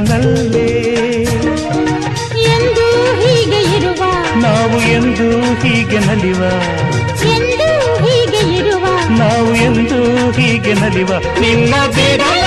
ಬಾನಿನಲ್ಲೇ ಎಂದು ಹೀಗೆ ಇರುವ ನಾವು ಎಂದು ಹೀಗೆ ನಲಿವ ಎಂದು ಹೀಗೆ ಇರುವ ನಾವು ಎಂದು ಹೀಗೆ ನಲಿವ ನಿನ್ನ ಬಿಡಲ